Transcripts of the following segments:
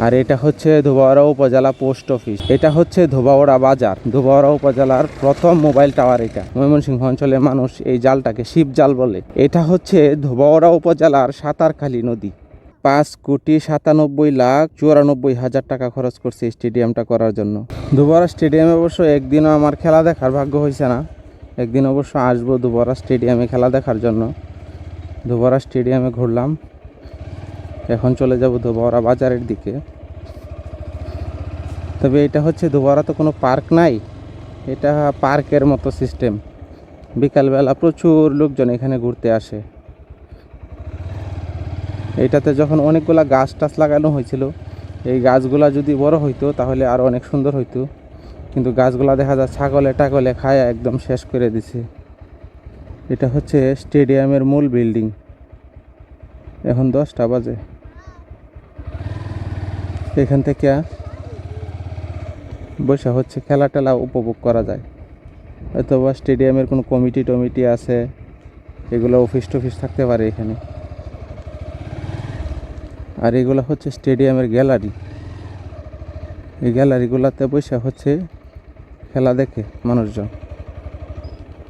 আর এটা হচ্ছে ধোবাউড়া উপজেলা পোস্ট অফিস। এটা হচ্ছে ধোবাউড়া বাজার, ধোবাউড়া উপজেলার প্রথম মোবাইল টাওয়ার। এটা ময়মনসিংহ অঞ্চলের মানুষ এই জালটাকে শিব জাল বলে। এটা হচ্ছে ধোবাউড়া উপজেলার সাঁতারখালী নদী। 5,97,94,94,000 টাকা খরচ করছে স্টেডিয়ামটা করার জন্য। ধোবাউড়া স্টেডিয়ামে অবশ্য একদিনও আমার খেলা দেখার ভাগ্য হয়েছে না। একদিন অবশ্য আসবো ধোবাউড়া স্টেডিয়ামে খেলা দেখার জন্য। ধোবাউড়া স্টেডিয়ামে ঘুরলাম, এখন চলে যাব ধোবাউড়া বাজারের দিকে। তবে এটা হচ্ছে ধোবাউড়া তো কোনো পার্ক নাই, এটা পার্কের মতো সিস্টেম। বিকালবেলা প্রচুর লোকজন এখানে ঘুরতে আসে। এইটাতে যখন অনেকগুলা গাছ টাছ লাগানো হয়েছিল, এই গাছগুলা যদি বড় হইতো তাহলে আরও অনেক সুন্দর হইতো, কিন্তু গাছগুলা দেখা যায় ছাগলে টাগলে খায় একদম শেষ করে দিছে। এটা হচ্ছে স্টেডিয়ামের মূল বিল্ডিং। এখন 10টা বাজে। এখান থেকে বসে হচ্ছে খেলা টেলা উপভোগ করা যায়। অথবা স্টেডিয়ামের কোনো কমিটি টমিটি আছে, এগুলো অফিস টফিস থাকতে পারে এখানে। আর এগুলো হচ্ছে স্টেডিয়ামের গ্যালারি। এই গ্যালারিগুলোতে বসে হচ্ছে খেলা দেখে মানুষজন।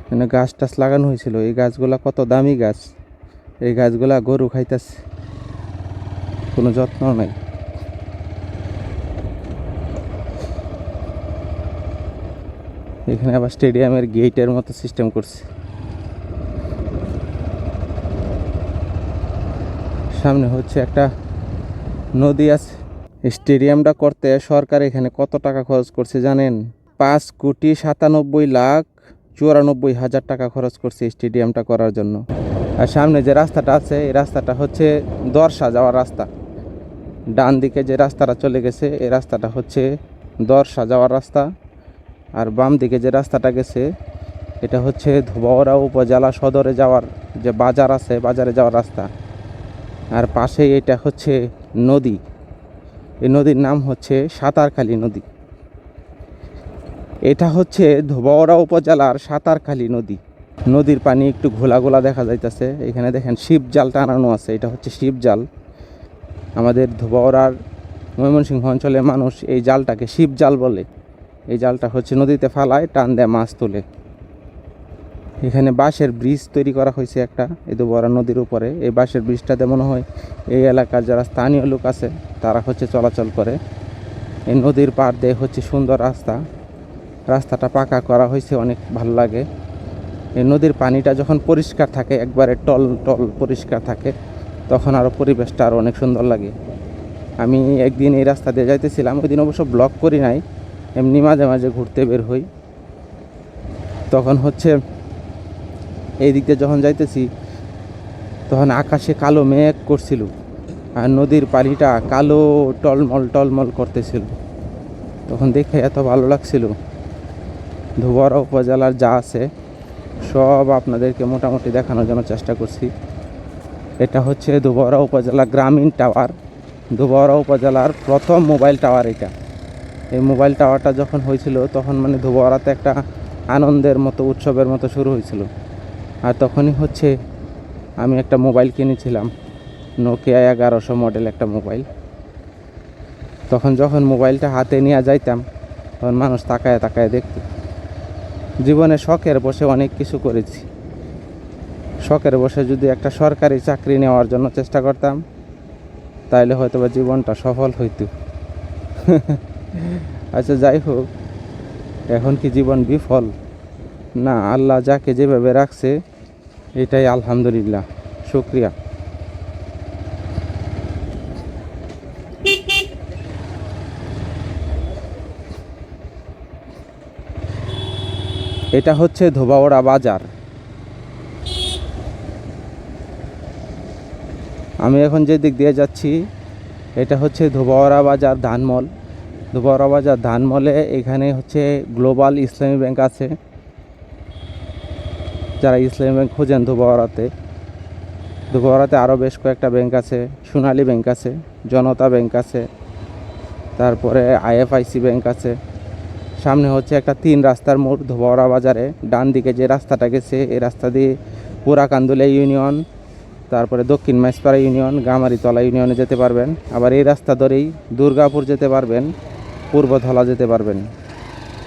মানে গাছ টাছ লাগানো হয়েছিল, এই গাছগুলা কত দামি গাছ। এই গাছগুলা গরু খাইতেছে, কোনো যত্ন নাই। এখানে আবার স্টেডিয়ামের গেটের মতো সিস্টেম করছে। সামনে হচ্ছে একটা নদী আছে। স্টেডিয়ামটা করতে সরকার এখানে কত টাকা খরচ করছে জানেন? 5,97,94,94,000 টাকা খরচ করছে স্টেডিয়ামটা করার জন্য। আর সামনে যে রাস্তাটা আছে, এই রাস্তাটা হচ্ছে দর্শা যাওয়ার রাস্তা। ডান দিকে যে রাস্তাটা চলে গেছে, এই রাস্তাটা হচ্ছে দর্শা যাওয়ার রাস্তা। আর বাম দিকে যে রাস্তাটা গেছে, এটা হচ্ছে ধোবাউড়া উপজেলা সদরে যাওয়ার যে বাজার আছে, বাজারে যাওয়ার রাস্তা। আর পাশেই এটা হচ্ছে নদী। এই নদীর নাম হচ্ছে সাঁতারখালী নদী। এটা হচ্ছে ধোবাউড়া উপজেলার সাঁতারখালী নদী। নদীর পানি একটু ঘোলা ঘোলা দেখা যাইতেছে। এখানে দেখেন শিব জাল টানানো আছে, এটা হচ্ছে শিব জাল। আমাদের ধোবাউড়ার ময়মনসিংহ অঞ্চলের মানুষ এই জালটাকে শিব জাল বলে। এই জালটা হচ্ছে নদীতে ফালায়, টান দেয়, মাছ তোলে। এখানে বাঁশের ব্রিজ তৈরি করা হয়েছে একটা, এই ধোবাউড়া নদীর উপরে। এই বাঁশের ব্রিজটাতে মনে হয় এই এলাকার যারা স্থানীয় লোক আছে তারা হচ্ছে চলাচল করে। এই নদীর পাড় দিয়ে হচ্ছে সুন্দর রাস্তা, রাস্তাটা পাকা করা হয়েছে, অনেক ভালো লাগে। এই নদীর পানিটা যখন পরিষ্কার থাকে, একবারে টল টল পরিষ্কার থাকে, তখন আরও পরিবেশটা আরও অনেক সুন্দর লাগে। আমি একদিন এই রাস্তা দিয়ে যাইতেছিলাম, ওই দিন অবশ্য ব্লগ করি নাই, এমনি মাঝে মাঝে ঘুরতে বের হই। তখন হচ্ছে এই দিক দিয়ে যখন যাইতেছি, তখন আকাশে কালো মেঘ করছিল আর নদীর পানিটা কালো টলমল টলমল করতেছিল। তখন দেখে এত ভালো লাগছিল। ধোবাউড়া উপজেলার যা আছে সব আপনাদেরকে মোটামুটি দেখানোর জন্য চেষ্টা করছি। এটা হচ্ছে ধোবাউড়া উপজেলা গ্রামীণ টাওয়ার, ধোবাউড়া উপজেলার প্রথম মোবাইল টাওয়ার এটা। এই মোবাইল টাওয়ারটা যখন হয়েছিল তখন মানে ধোবাউড়াতে একটা আনন্দের মতো, উৎসবের মতো শুরু হয়েছিল। আর তখনই হচ্ছে আমি একটা মোবাইল কিনেছিলাম, নোকিয়া 1100 মডেল একটা মোবাইল। তখন যখন মোবাইলটা হাতে নিয়ে যাইতাম, তখন মানুষ তাকায় তাকায় দেখত। জীবনে শখের বসে অনেক কিছু করেছি। শখের বসে যদি একটা সরকারি চাকরি নেওয়ার জন্য চেষ্টা করতাম, তাইলে হয়তো বা জীবনটা সফল হইতো। আচ্ছা, যাই হোক, এখন কি জীবন বিফল? না, আল্লাহ যাকে যেভাবে রাখছে এটাই আলহামদুলিল্লাহ, শুকরিয়া। এটা হচ্ছে ধোবাউড়া বাজার। আমি এখন যে দিক দিয়ে যাচ্ছি, এটা হচ্ছে ধোবাউড়া বাজার ধানমল। ধোবাউড়া বাজার ধানমলে এখানে হচ্ছে গ্লোবাল ইসলামী ব্যাংক আছে। যারা ইসলামী ব্যাংক খোঁজেন ধোবাউড়াতে আরও বেশ কয়েকটা ব্যাংক আছে। সোনালী ব্যাংক আছে, জনতা ব্যাংক আছে, তারপরে IFIC ব্যাংক আছে। সামনে হচ্ছে একটা 3 রাস্তার মোড় ধোবাউড়া বাজারে। ডান দিকে যে রাস্তাটা গেছে, এই রাস্তা দিয়ে পুরাকান্দুলে ইউনিয়ন, তারপরে দক্ষিণ মাইজপাড়া ইউনিয়ন, গামারিতলা ইউনিয়নে যেতে পারবেন। আবার এই রাস্তা ধরেই দুর্গাপুর যেতে পারবেন, পূর্বধলা যেতে পারবেন।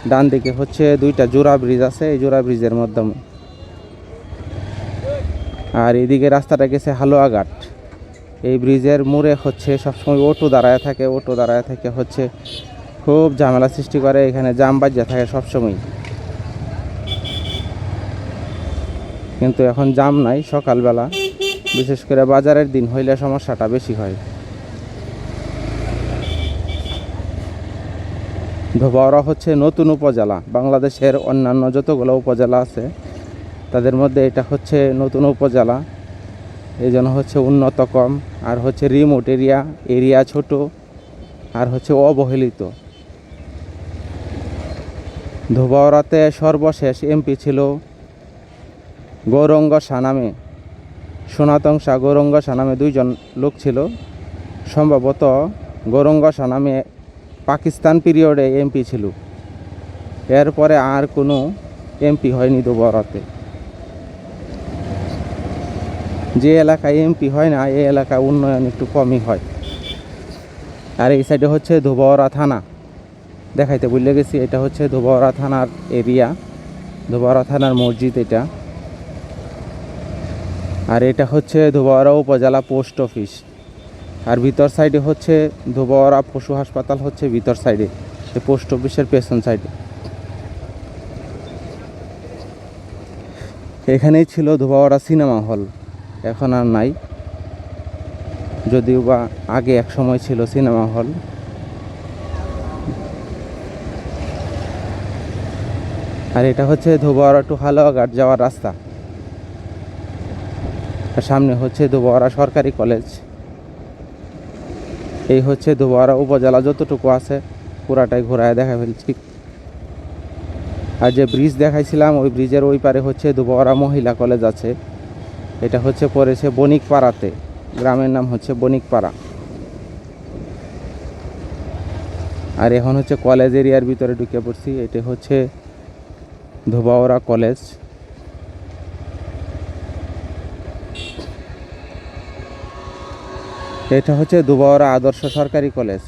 ডান দিকে হচ্ছে 2টা জোড়া ব্রিজ আছে, এই জোড়া ব্রিজের মাধ্যমে। আর এদিকে রাস্তাটা গেছে হালুয়াঘাট। এই ব্রিজের মোড়ে হচ্ছে সবসময় অটো দাঁড়ায় থাকে, অটো দাঁড়ায় থেকে হচ্ছে খুব ঝামেলা সৃষ্টি করে, এখানে জাম বাজ্যা থাকে সবসময়। কিন্তু এখন জাম নাই সকালবেলা, বিশেষ করে বাজারের দিন হইলে সমস্যাটা বেশি হয়। ধোবাউড়া হচ্ছে নতুন উপজেলা। বাংলাদেশের অন্যান্য যতগুলো উপজেলা আছে তাদের মধ্যে এটা হচ্ছে নতুন উপজেলা, এই জন্য হচ্ছে উন্নত কম, আর হচ্ছে রিমোট এরিয়া ছোট, আর হচ্ছে অবহেলিত। ধোবাউড়াতে সর্বশেষ এমপি ছিল গৌরঙ্গ শাহ নামে, সনাতন শাহ, গৌরঙ্গ শাহ নামে 2জন লোক ছিল। সম্ভবত গৌরঙ্গ শাহ নামে পাকিস্তান পিরিয়ডে এমপি ছিল, এরপরে আর কোনো এমপি হয়নি ধোবাউড়াতে। যে এলাকায় এমপি হয় না এই এলাকায় উন্নয়ন একটু কমই হয়। আর এই সাইডে হচ্ছে ধোবাউড়া থানা, দেখাইতে ভুলে গেছি, এটা হচ্ছে ধোবাউড়া থানার এরিয়া, ধোবাউড়া থানার মসজিদ এটা। আর এটা হচ্ছে ধোবাউড়া উপজেলা পোস্ট অফিস। আর ভিতর সাইডে হচ্ছে ধোবাউড়া পশু হাসপাতাল, হচ্ছে ভিতর সাইডে, এই পোস্ট অফিসের পেছন সাইডে। এখানেই ছিল ধোবাউড়া সিনেমা হল, এখন আর নাই, যদিও বা আগে এক সময় ছিল সিনেমা হল। আর এটা হচ্ছে ধোবাউড়া টু হালুয়াঘাট যাওয়ার রাস্তা। আর সামনে হচ্ছে ধোবাউড়া সরকারি কলেজ। এই হচ্ছে ধোবাউড়া উপজেলা যতটুকু আছে পুরাটাই ঘোরায় দেখা ফেলছি। আর যে ব্রিজ দেখাইছিলাম ওই ব্রিজের ওই পারে হচ্ছে ধোবাউড়া মহিলা কলেজ আছে, এটা হচ্ছে পড়েছে বণিকপাড়াতে, গ্রামের নাম হচ্ছে বণিকপাড়া। আর এখন হচ্ছে কলেজ এরিয়ার ভিতরে ঢুকে পড়ছি, এটা হচ্ছে ধোবাউড়া কলেজ। এটা হচ্ছে ধোবাউড়া আদর্শ সরকারি কলেজ।